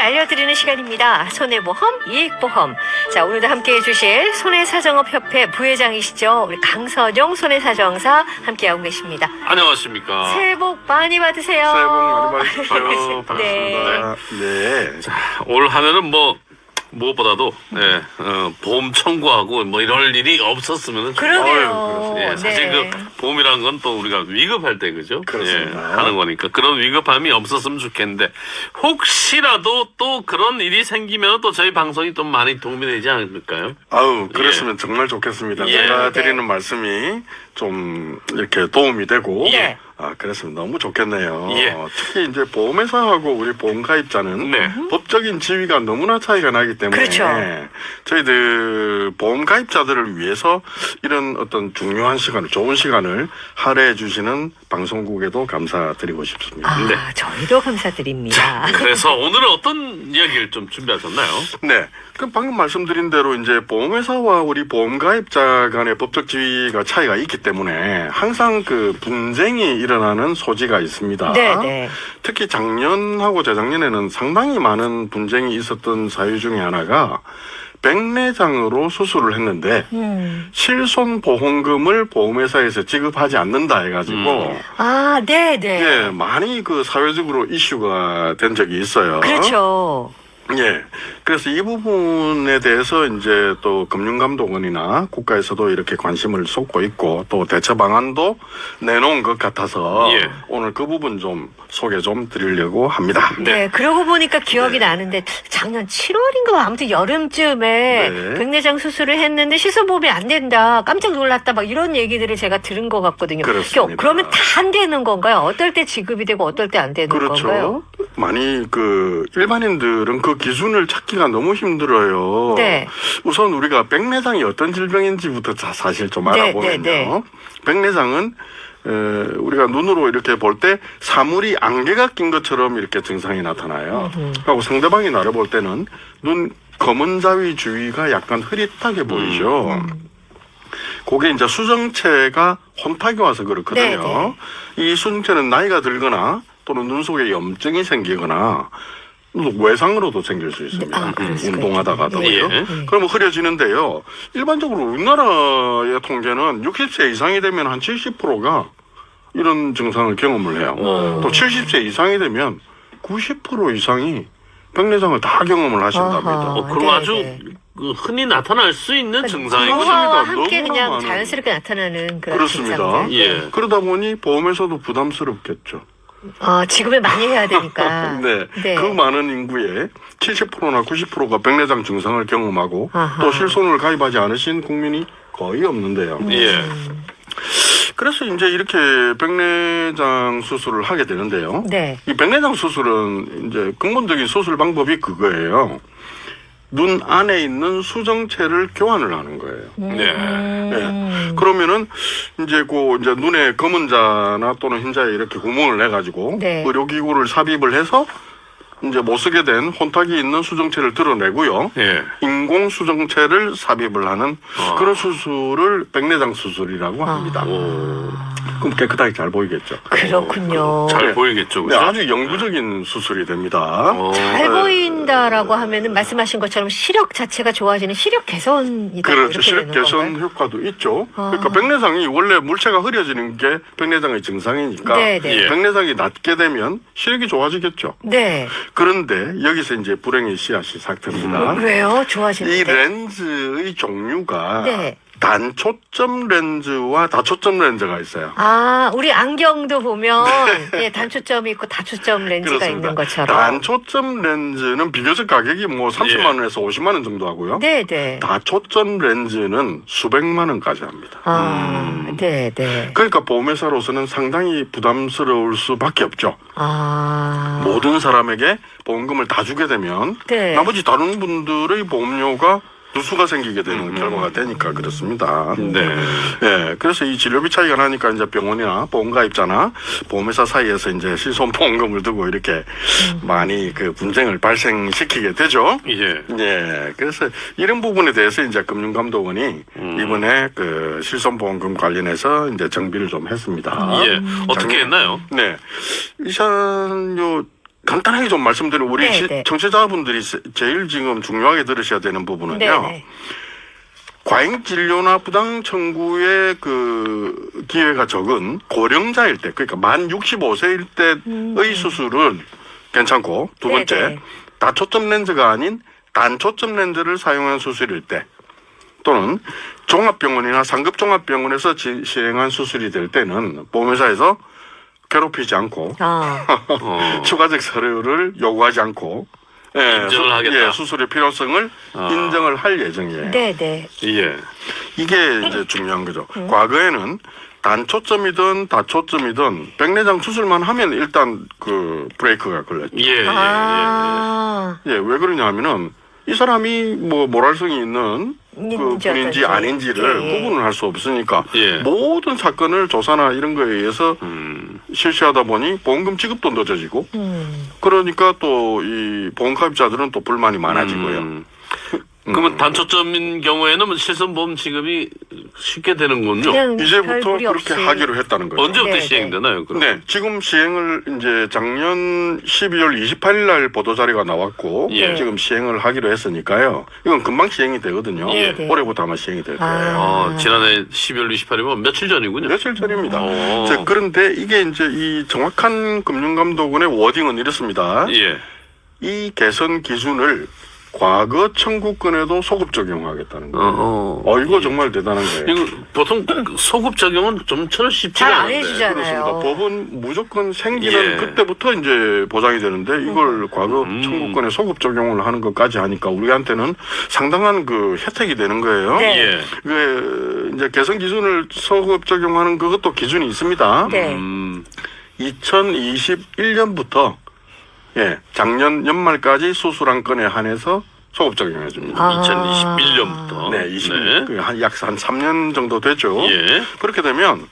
알려드리는 시간입니다. 손해보험, 이익보험. 자, 오늘도 함께해 주실 손해사정업협회 부회장이시죠. 우리 강선용 손해사정사 함께하고 계십니다. 안녕하십니까. 새해 복 많이 받으세요. 새해 복 많이 받으십시오. 반갑습니다. 네. 자, 올 한 해는 무엇보다도 보험 청구하고 이럴 일이 없었으면 그러게요. 예, 사실 네. 그 보험이라는 건 또 우리가 위급할 때 그죠? 그렇습니다. 예, 하는 거니까 그런 위급함이 없었으면 좋겠는데 혹시라도 또 그런 일이 생기면 또 저희 방송이 또 많이 도움이 되지 않을까요? 아우, 그랬으면 정말 좋겠습니다. 예. 제가 네. 드리는 말씀이 좀 이렇게 도움이 되고 네. 그랬으면 너무 좋겠네요. 예. 특히 이제 보험회사하고 우리 보험가입자는 네. 법적인 지위가 너무나 차이가 나기 때문에 그렇죠. 저희들 보험가입자들을 위해서 이런 어떤 중요한 시간을, 좋은 시간을 할애해 주시는 방송국에도 감사드리고 싶습니다. 아, 네. 저희도 감사드립니다. 그래서 오늘은 어떤 이야기를 좀 준비하셨나요? 네. 그럼 방금 말씀드린 대로 이제 보험회사와 우리 보험가입자 간의 법적 지위가 차이가 있기 때문에 항상 그 분쟁이 일어나는 소지가 있습니다. 네. 특히 작년하고 재작년에는 상당히 많은 분쟁이 있었던 사유 중에 하나가 백내장으로 수술을 했는데 실손보험금을 보험회사에서 지급하지 않는다 해가지고 아, 네네. 예, 많이 그 사회적으로 이슈가 된 적이 있어요. 그렇죠. 예. 그래서 이 부분에 대해서 이제 또 금융감독원이나 국가에서도 이렇게 관심을 쏟고 있고 또 대처 방안도 내놓은 것 같아서 예. 오늘 그 부분 좀 소개 좀 드리려고 합니다. 네, 그러고 보니까 기억이 나는데 작년 7월인가 아무튼 여름쯤에 네. 백내장 수술을 했는데 시술보험이 안 된다. 깜짝 놀랐다. 막 이런 얘기들을 제가 들은 것 같거든요. 그렇습니다. 그러면 다 안 되는 건가요? 어떨 때 지급이 되고 어떨 때 안 되는 그렇죠. 건가요? 많이 그 일반인들은 그 기준을 찾기가 너무 힘들어요. 네. 우선 우리가 백내장이 어떤 질병인지부터 사실 좀 네, 알아보면요. 네. 백내장은 우리가 눈으로 이렇게 볼 때 사물이 안개가 낀 것처럼 이렇게 증상이 나타나요. 그리고 상대방이 나를 볼 때는 눈 검은 자위 주위가 약간 흐릿하게 보이죠. 그게 이제 수정체가 혼탁이 와서 그렇거든요. 이 수정체는 나이가 들거나 또는 눈 속에 염증이 생기거나 외상으로도 생길 수 있습니다. 운동하다가도. 예. 그러면 흐려지는데요. 일반적으로 우리나라의 통계는 60세 이상이 되면 한 70%가 이런 증상을 경험을 해요. 또 70세 이상이 되면 90% 이상이 백내장을 다 경험을 하신답니다. 그럼 아주 그 흔히 나타날 수 있는 증상이군요. 그거와 그렇습니다. 함께 너무나 그냥 많은. 자연스럽게 나타나는 그런 그렇습니다. 증상들. 예. 그러다 보니 보험에서도 부담스럽겠죠. 지급을 많이 해야 되니까. 네. 그 많은 인구의 70%나 90%가 백내장 증상을 경험하고 아하. 또 실손을 가입하지 않으신 국민이 거의 없는데요. 예. 그래서 이제 이렇게 백내장 수술을 하게 되는데요. 네. 이 백내장 수술은 이제 근본적인 수술 방법이 그거예요. 눈 안에 있는 수정체를 교환을 하는 거예요. 네. 그러면은 이제 이제 눈에 검은 자나 또는 흰자에 이렇게 구멍을 내 가지고 네. 의료기구를 삽입을 해서 이제 못 쓰게 된 혼탁이 있는 수정체를 드러내고요. 예. 인공 수정체를 삽입을 하는 그런 수술을 백내장 수술이라고 합니다. 그럼 깨끗하게 잘 보이겠죠. 그렇군요. 잘 네. 보이겠죠. 네, 그죠? 아주 영구적인 수술이 됩니다. 잘 보인다라고 하면은 말씀하신 것처럼 시력 자체가 좋아지는 시력 개선이다. 그렇죠. 이렇게 시력 되는 개선 건가요? 효과도 있죠. 그러니까 백내장이 원래 물체가 흐려지는 게 백내장의 증상이니까 네. 예. 백내장이 낮게 되면 시력이 좋아지겠죠. 네. 그런데 여기서 이제 불행의 씨앗이 삭됩니다. 왜요? 이 좋아지는데? 렌즈의 종류가 네. 단초점 렌즈와 다초점 렌즈가 있어요. 우리 안경도 보면 예, 단초점이 있고 다초점 렌즈가 있는 것처럼. 단초점 렌즈는 비교적 가격이 뭐 30만 원에서 50만 원 정도 하고요. 네네. 다초점 렌즈는 수백만 원까지 합니다. 네네. 그러니까 보험회사로서는 상당히 부담스러울 수밖에 없죠. 모든 사람에게 보험금을 다 주게 되면 네. 나머지 다른 분들의 보험료가 누수가 생기게 되는 결과가 되니까 그렇습니다. 네. 예, 그래서 이 진료비 차이가 나니까 이제 병원이나 보험가입자나 보험회사 사이에서 이제 실손보험금을 두고 이렇게 많이 그 분쟁을 발생시키게 되죠. 예. 예, 그래서 이런 부분에 대해서 이제 금융감독원이 이번에 그 실손보험금 관련해서 이제 정비를 좀 했습니다. 예. 어떻게 했나요? 네, 이산 요 간단하게 좀 말씀드리면 우리 네, 네. 청취자분들이 제일 지금 중요하게 들으셔야 되는 부분은요. 네. 과잉 진료나 부당 청구의 그 기회가 적은 고령자일 때, 그러니까 만 65세일 때의 수술은 괜찮고, 두 번째, 네네. 다초점 렌즈가 아닌 단초점 렌즈를 사용한 수술일 때, 또는 종합병원이나 상급 종합병원에서 시행한 수술이 될 때는 보험회사에서 괴롭히지 않고 추가적 서류를 요구하지 않고 인정을 하겠다. 예, 수술의 필요성을 인정을 할 예정이에요. 네. 예. 이게 이제 중요한 거죠. 과거에는 단초점이든 다초점이든 백내장 수술만 하면 일단 그 브레이크가 걸렸죠. 예. 예, 왜 그러냐면은 이 사람이 뭐 모랄성이 있는 그 인지어떤지. 분인지 아닌지를 예. 구분을 할 수 없으니까 예. 모든 사건을 조사나 이런 거에 의해서 실시하다 보니 보험금 지급도 늦어지고 그러니까 또 이 보험가입자들은 또 불만이 많아지고요. 그러면 단초점인 경우에는 실손보험 지급이 쉽게 되는군요. 그냥 별 이제부터 무리 그렇게 없이. 하기로 했다는 거죠. 언제부터 네, 시행되나요? 그럼? 네, 지금 시행을 이제 작년 12월 28일 날 보도자료가 나왔고 예. 지금 시행을 하기로 했으니까요. 이건 금방 시행이 되거든요. 예. 올해부터 아마 시행이 될 거예요. 지난해 12월 28일이면 며칠 전이군요. 며칠 전입니다. 오. 자, 그런데 이게 이제 이 정확한 금융감독원의 워딩은 이렇습니다. 예. 이 개선 기준을 과거 청구권에도 소급 적용하겠다는 거예요. 이거 정말 대단한 거예요. 이거 보통 소급 적용은 좀 쉽지가 잘 안 않은데. 해주잖아요. 그렇습니다. 법은 무조건 생기는 예. 그때부터 이제 보장이 되는데 이걸 과거 청구권에 소급 적용을 하는 것까지 하니까 우리한테는 상당한 그 혜택이 되는 거예요. 네. 예. 그 이제 개선 기준을 소급 적용하는 그것도 기준이 있습니다. 네. 2021년부터 작년 연말까지 수술한 건에 한해서 소급 적용해 줍니다. 2021년부터. 네, 약 3년 정도 되죠. 예. 그렇게 되면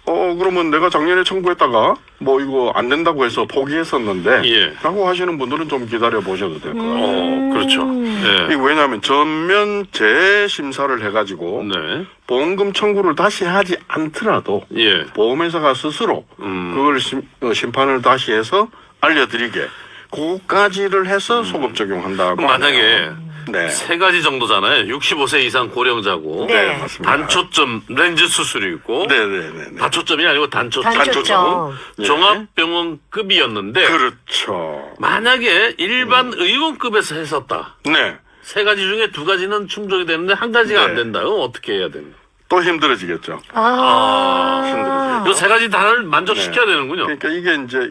그러면 내가 작년에 청구했다가 뭐 이거 안 된다고 해서 포기했었는데 예. 라고 하시는 분들은 좀 기다려 보셔도 될 거예요. 그렇죠. 이게 예. 왜냐하면 전면 재심사를 해가지고 네. 보험금 청구를 다시 하지 않더라도 예. 보험회사가 스스로 그걸 심판을 다시 해서 알려드리게 그거까지를 해서 소급 적용한다고 그럼 만약에 하네요. 네. 세 가지 정도잖아요. 65세 이상 고령자고 네. 맞습니다. 단초점 렌즈 수술이 있고 네네네. 다초점이 아니고 단초점. 단초점. 예. 종합병원급이었는데 그렇죠. 만약에 일반 의원급에서 했었다. 네. 세 가지 중에 두 가지는 충족이 되는데 한 가지가 안 네. 된다. 그럼 어떻게 해야 되나? 또 힘들어지겠죠. 이 세 가지 다를 만족시켜야 되는군요. 그러니까 이게 이제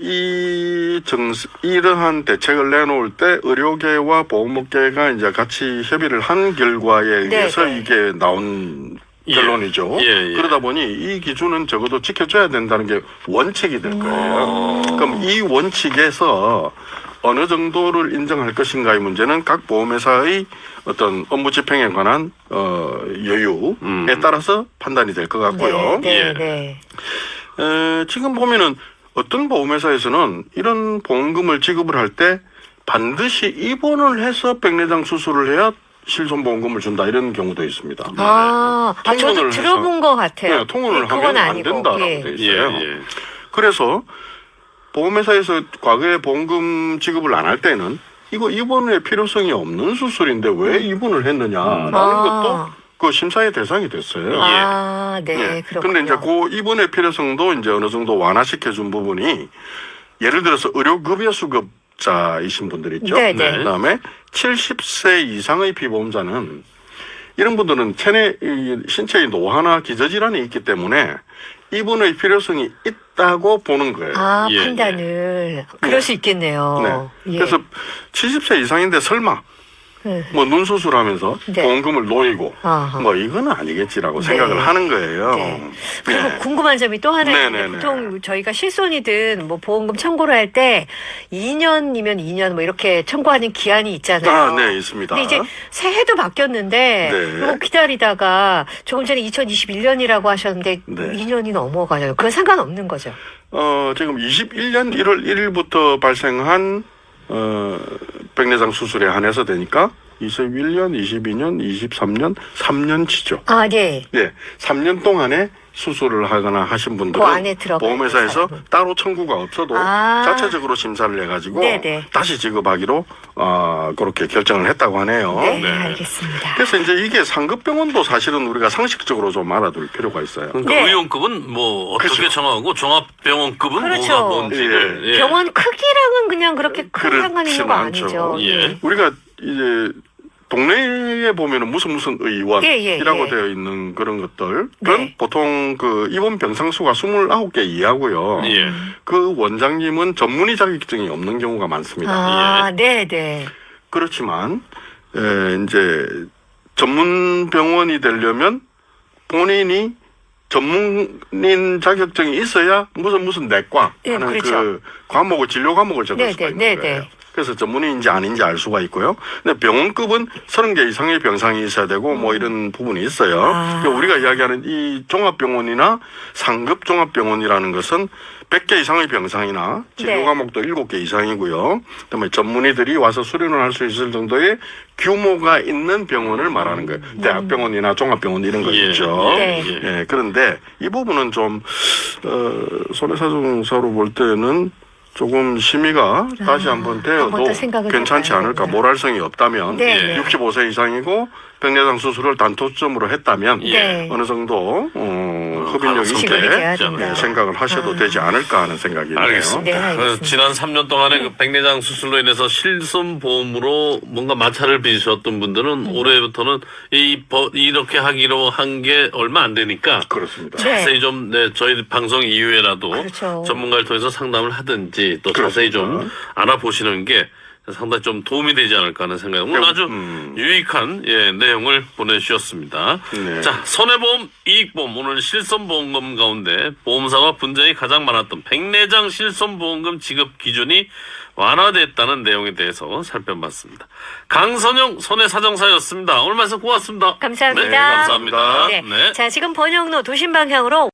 이러한 대책을 내놓을 때 의료계와 보험업계가 이제 같이 협의를 한 결과에 의해서 네. 이게 나온 예. 결론이죠. 예. 그러다 보니 이 기준은 적어도 지켜줘야 된다는 게 원칙이 될 거예요. 그럼 이 원칙에서 어느 정도를 인정할 것인가의 문제는 각 보험회사의 어떤 업무 집행에 관한 여유에 따라서 판단이 될 것 같고요. 네. 지금 보면은 어떤 보험회사에서는 이런 보험금을 지급을 할 때 반드시 입원을 해서 백내장 수술을 해야 실손보험금을 준다 이런 경우도 있습니다. 저도 통원을 들어본 해서- 것 같아요. 네, 통원을 그건 하면 안 아니고. 된다라고 예. 돼 예, 있어요. 예. 그래서 보험회사에서 과거에 보험금 지급을 안 할 때는 이거 입원의 필요성이 없는 수술인데 왜 입원을 했느냐라는 것도 그 심사의 대상이 됐어요. 네, 그렇군요. 근데 이제 그 입원의 필요성도 이제 어느 정도 완화시켜 준 부분이 예를 들어서 의료급여 수급자이신 분들 있죠. 네. 그다음에 70세 이상의 피보험자는 이런 분들은 신체의 노화나 기저질환이 있기 때문에 입원의 필요성이 있다고 보는 거예요. 예, 판단을. 그럴 수 있겠네요. 네. 예. 그래서 70세 이상인데 설마 뭐 눈 수술하면서 네. 보험금을 노리고 아하. 뭐 이거는 아니겠지라고 네. 생각을 하는 거예요. 네. 그리고 네. 궁금한 점이 또 하나 있는데 네네네. 보통 저희가 실손이든 뭐 보험금 청구를 할 때 2년이면 2년 뭐 이렇게 청구하는 기한이 있잖아요. 아, 네, 있습니다. 근데 이제 새해도 바뀌었는데 네. 이거 기다리다가 조금 전에 2021년이라고 하셨는데 네. 2년이 넘어가요. 그건 상관없는 거죠. 지금 21년 1월 1일부터 발생한 백내장 수술에 한해서 되니까 21년, 22년, 23년, 3년치죠. 아, 네. 네, 3년 동안에 수술을 하거나 하신 분들은 그 안에 들어가요. 보험회사에서 따로 청구가 없어도 아. 자체적으로 심사를 해가지고 네네. 다시 지급하기로 그렇게 결정을 했다고 하네요. 네, 네. 알겠습니다. 그래서 이제 이게 상급병원도 사실은 우리가 상식적으로 좀 알아둘 필요가 있어요. 그러니까 네. 의용급은 뭐 어떻게 그렇죠. 정하고 종합병원급은 그렇죠. 뭐가 뭔지를 예. 병원 크기랑은 그냥 그렇게 큰 상관 있는 거 그렇지는 않죠. 아니죠. 예. 우리가 이제 동네에 보면은 무슨 의원이라고 예, 예. 되어 있는 그런 것들은 네. 보통 그 입원 병상수가 29개 이하고요. 예. 그 원장님은 전문의 자격증이 없는 경우가 많습니다. 아, 네, 네. 그렇지만 이제 전문 병원이 되려면 본인이 전문인 자격증이 있어야 무슨 내과 예, 하는 그렇죠. 그 과목을 진료 과목을 적을 네, 수가 네, 있는 네, 거예요. 네. 그래서 전문의인지 아닌지 알 수가 있고요. 근데 병원급은 30개 이상의 병상이 있어야 되고 뭐 이런 부분이 있어요. 아. 그러니까 우리가 이야기하는 이 종합병원이나 상급 종합병원이라는 것은 100개 이상의 병상이나 진료 네. 과목도 7개 이상이고요. 그다음에 전문의들이 와서 수련을 할 수 있을 정도의 규모가 있는 병원을 말하는 거예요. 대학병원이나 종합병원 이런 거 예. 있죠. 네. 예, 그런데 이 부분은 좀 손해사정사로 볼 때는 조금 심의가 다시 한번 한번 되어도 더 생각을 괜찮지 해봐야 않을까. 되겠네요. 모랄성이 없다면 네. 65세 이상이고 백내장 수술을 단토점으로 했다면 네. 어느 정도 흡인력 가능성이 있게 지급이 돼야 된다. 생각을 하셔도 되지 않을까 하는 생각이네요. 알겠습니다. 네, 알겠습니다. 지난 3년 동안에 그 백내장 수술로 인해서 실손보험으로 뭔가 마찰을 빚으셨던 분들은 올해부터는 이렇게 하기로 한 게 얼마 안 되니까 그렇습니다. 네. 자세히 좀 저희 방송 이후에라도 그렇죠. 전문가를 통해서 상담을 하든지 또 자세히 좀 그렇습니다. 알아보시는 게 상당히 좀 도움이 되지 않을까 하는 생각. 오늘 아주 유익한 내용을 보내주셨습니다. 네. 자, 손해보험, 이익보험, 오늘 실손보험금 가운데 보험사와 분쟁이 가장 많았던 백내장 실손보험금 지급 기준이 완화됐다는 내용에 대해서 살펴봤습니다. 강선영 손해사정사였습니다. 오늘 말씀 고맙습니다. 감사합니다. 네, 감사합니다. 네. 네. 자, 지금 번영로 도심방향으로